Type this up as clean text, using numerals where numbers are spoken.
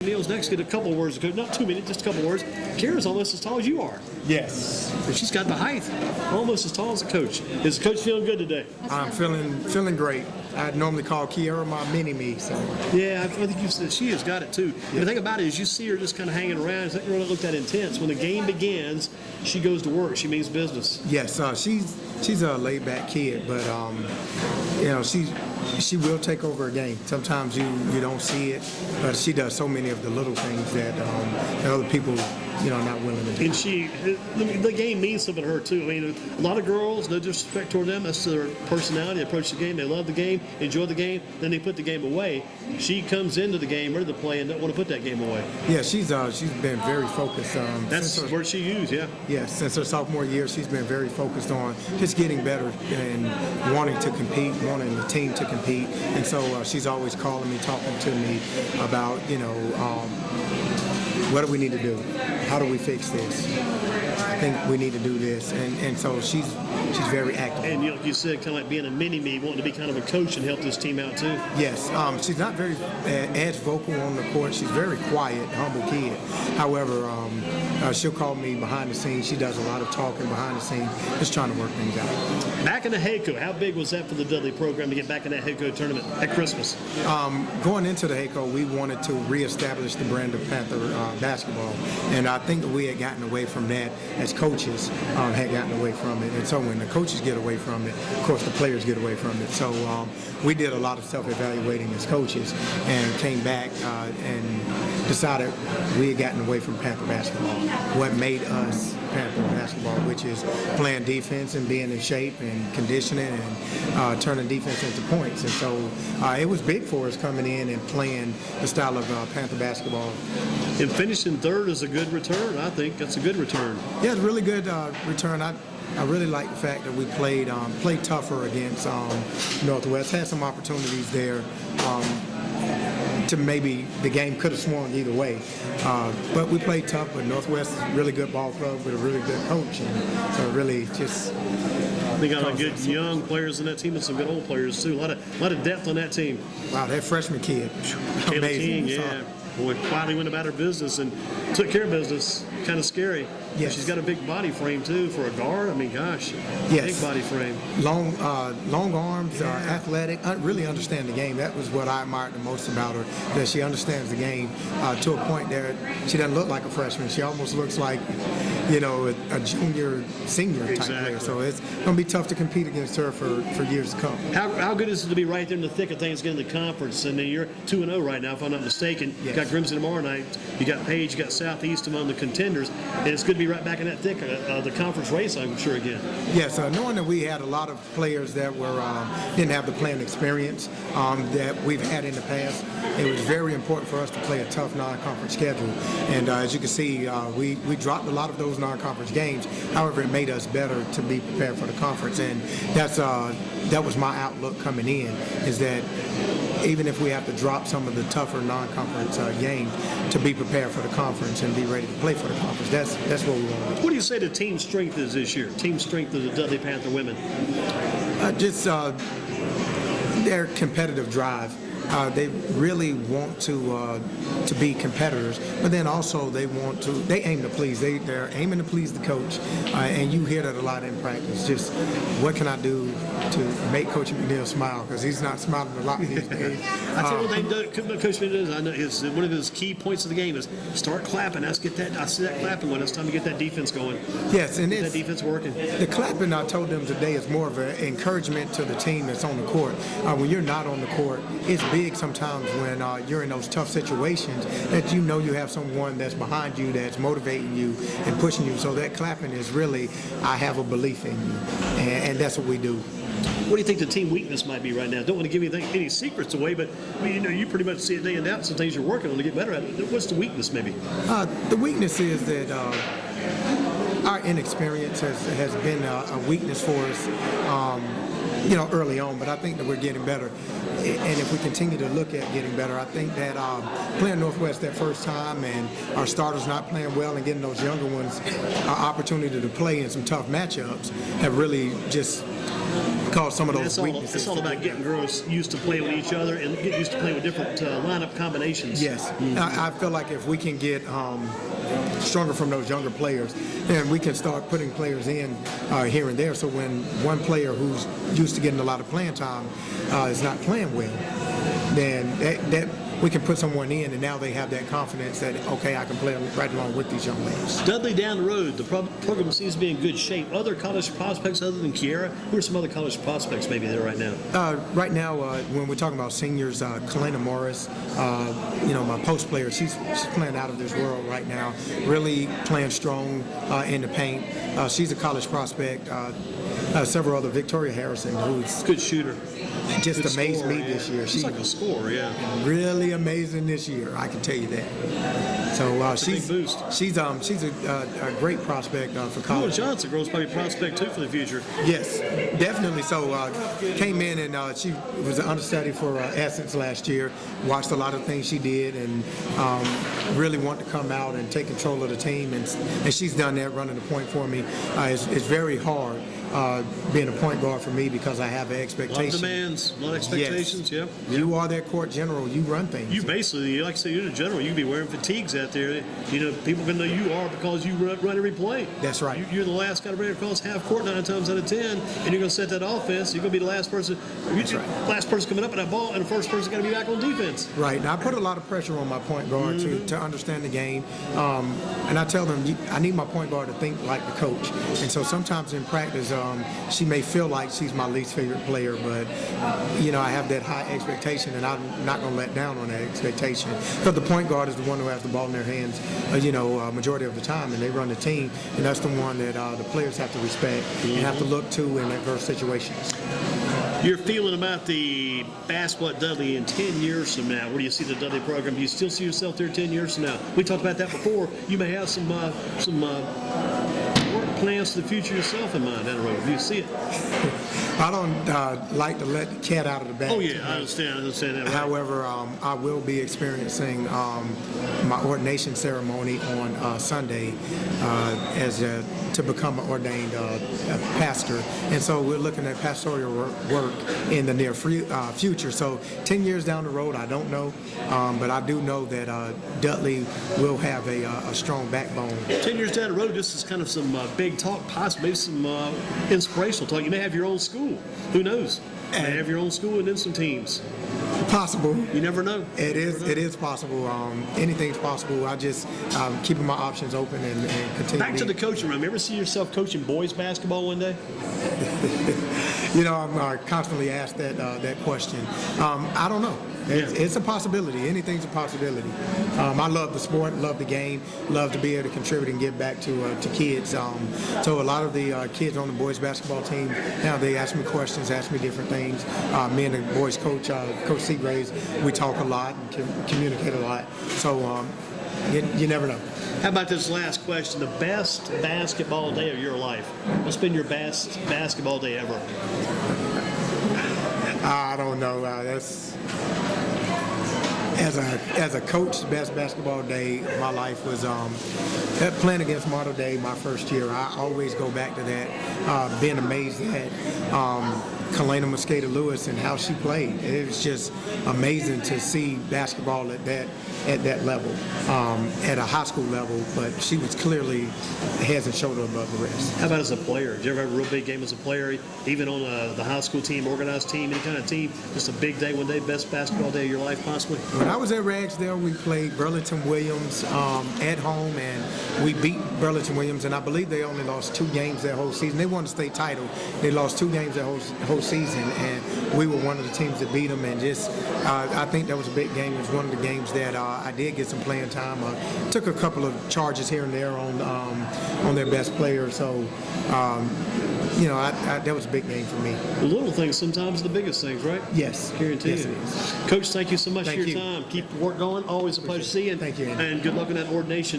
McNeil's next. Get a couple words, not too many, just a couple words. Kira's almost as tall as you are. Yes. And she's got the height, almost as tall as the coach. Is the coach feeling good today? I'm feeling great. I'd normally call Kiara my mini-me. So. Yeah, I think you said she has got it too. Yeah. The thing about it is you see her just kind of hanging around. It's not really look that intense. When the game begins, she goes to work. She means business. Yes, she's a laid-back kid, but she will take over a game. Sometimes you don't see it, but she does so many of the little things that other people not willing to do. And the game means something to her too. I mean, a lot of girls, no disrespect toward them, that's their personality, they approach the game, they love the game, enjoy the game, then they put the game away. She comes into the game ready to play and don't want to put that game away. Yeah, she's been very focused. That's the word she used, yeah. Yeah, since her sophomore year, she's been very focused on just getting better and wanting to compete, wanting the team to compete. And so she's always calling me, talking to me about, what do we need to do? How do we fix this? I think we need to do this. And so she's very active. And like you said, kind of like being a mini-me, wanting to be kind of a coach and help this team out too. Yes. She's not very as vocal on the court. She's very quiet, humble kid. However, she'll call me behind the scenes. She does a lot of talking behind the scenes, just trying to work things out. Back in the HACO, how big was that for the Dudley program to get back in that HACO tournament at Christmas? Going into the HACO, we wanted to reestablish the brand of Panther basketball, and I think that we had gotten away from that as coaches, had gotten away from it. And so when the coaches get away from it, of course the players get away from it. So we did a lot of self-evaluating as coaches and came back and decided we had gotten away from Panther basketball. What made us Panther basketball, which is playing defense and being in shape and conditioning and turning defense into points. And so it was big for us coming in and playing the style of Panther basketball. And finishing third is a good return. I think that's a good return. Yeah, it's a really good return. I really like the fact that we played tougher against Northwest. Had some opportunities there to maybe the game could have swung either way. But we played tough, but Northwest is a really good ball club with a really good coach. And so really just... They got a lot of good young players in that team and some good old players too. A lot of depth on that team. Wow, that freshman kid. Kayla Amazing. King, yeah. Boy, quietly went about her business and took care of business. Kind of scary. Yes. She's got a big body frame too for a guard. I mean, gosh, yes. Big body frame. Long arms, athletic. Really understand the game. That was what I admired the most about her. That she understands the game to a point that she doesn't look like a freshman. She almost looks like, a junior, senior type player. So it's going to be tough to compete against her for years to come. How good is it to be right there in the thick of things, getting the conference? And you're 2-0 right now, if I'm not mistaken. Yes. You got Grimson tomorrow night. You got Page. You got Southeast among the contenders. And it's good to be right back in that thick of the conference race, I'm sure, again. Yes, knowing that we had a lot of players that were didn't have the playing experience that we've had in the past, it was very important for us to play a tough non-conference schedule. And as you can see, we dropped a lot of those non-conference games. However, it made us better to be prepared for the conference. And that was my outlook coming in, is that even if we have to drop some of the tougher non-conference games to be prepared for the conference and be ready to play for the conference, that's what we want to do. What do you say the team strength is this year? Team strength of the Dudley Panther women? Just their competitive drive. They really want to be competitors, but then also they aim to please. They're aiming to please the coach, and you hear that a lot in practice. Just what can I do to make Coach McNeil smile, because he's not smiling a lot these days. I tell you what Coach McNeil does. I know one of his key points of the game is start clapping. I see that clapping when it's time to get that defense going. Yes, and get that defense working. The clapping I told them today is more of an encouragement to the team that's on the court. When you're not on the court, it's big sometimes when you're in those tough situations that you have someone that's behind you that's motivating you and pushing you. So that clapping is really, I have a belief in you, and that's what we do. What do you think the team weakness might be right now? Don't want to give any secrets away, but you pretty much see it day and out. Some things you're working on to get better at it. What's the weakness maybe? The weakness is that our inexperience has been a weakness for us. Early on, but I think that we're getting better. And if we continue to look at getting better, I think that playing Northwest that first time and our starters not playing well and getting those younger ones an opportunity to play in some tough matchups have really just cause some of those That's all. weaknesses. It's all about getting girls used to playing with each other and getting used to playing with different lineup combinations. Yes, I feel like if we can get stronger from those younger players, then we can start putting players in here and there. So when one player who's used to getting a lot of playing time is not playing well, then that we can put someone in, and now they have that confidence that, okay, I can play right along with these young ladies. Dudley down the road, the program seems to be in good shape. Other college prospects other than Kiera, who are some other college prospects maybe there right now? Right now, when we're talking about seniors, Kalena Morris, my post player, she's playing out of this world right now, really playing strong in the paint. She's a college prospect. Several other, Victoria Harrison, who's good shooter. Just good amazed scorer, me this year. She's like a scorer, yeah. Really amazing this year, I can tell you that. So she's a great prospect for college. Johnson, girl's probably a prospect too for the future. Yes, definitely. So came in and she was an understudy for Essence last year. Watched a lot of things she did and really wanted to come out and take control of the team. And she's done that, running the point for me. It's very hard being a point guard for me because I have an expectation. A lot of demands, a lot of expectations. Yes. Yep. You are that court general. You run things. You basically, like I say, you're the general. You can be wearing fatigues out there. People can know you are because you run every play. That's right. You're the last guy to bring it across half court 9 times out of 10, and you're going to set that offense. You're going to be the last person. That's right. Last person coming up at that ball, and the first person got to be back on defense. Right. Now I put a lot of pressure on my point guard to understand the game, and I tell them I need my point guard to think like the coach. And so sometimes in practice, she may feel like she's my least favorite player, but I have that high expectation, and I'm not going to let down on that expectation because the point guard is the one who has the ball in their hands, majority of the time, and they run the team, and that's the one that the players have to respect and have to look to in adverse situations. Your feeling about the basketball at Dudley in 10 years from now? Where do you see the Dudley program? Do you still see yourself there 10 years from now? We talked about that before. You may have some work plans for the future yourself in mind down the road. Do you see it? I don't like to let the cat out of the bag. Oh, yeah, I understand that. Right. However, I will be experiencing my ordination ceremony on Sunday to become an ordained pastor. And so we're looking at pastoral work in the near future. So 10 years down the road, I don't know. But I do know that Dudley will have a strong backbone. 10 years down the road, this is kind of some big talk, possibly maybe some inspirational talk. You may have your own school. Who knows? You may have your own school and then some teams. Possible. You never know. It is possible. Anything's possible. I just keeping my options open and continue. Back to the coaching room. You ever see yourself coaching boys basketball one day? I'm constantly asked that question. I don't know. It's a possibility. Anything's a possibility. I love the sport, love the game, love to be able to contribute and give back to kids. So a lot of the kids on the boys basketball team, now they ask me questions, ask me different things. Me and the boys coach, Coach Seagraves, we talk a lot and communicate a lot. So you never know. How about this last question? The best basketball day of your life. What's been your best basketball day ever? I don't know. That's as a coach, the best basketball day of my life was playing against Mater Dei my first year. I always go back to that, being amazed at Kalena Mosqueda-Lewis and how she played. It was just amazing to see basketball at that level, at a high school level, but she was clearly heads and shoulders above the rest. How about as a player? Did you ever have a real big game as a player, even on the high school team, organized team, any kind of team? Just a big day, one day, best basketball day of your life, possibly? When I was at Ragsdale, we played Burlington Williams at home, and we beat Burlington Williams, and I believe they only lost 2 games that whole season. They won the state title. They lost 2 games that whole season, and we were one of the teams that beat them, and just I think that was a big game. It was one of the games that I did get some playing time. Took a couple of charges here and there on their best player, so that was a big game for me. The little things sometimes are the biggest things, right? Yes. Guarantee yes, it. it is. Coach, thank you so much for your you. time. Keep the work going. Always a pleasure to see you. Thank you, Andy. And good luck in that ordination.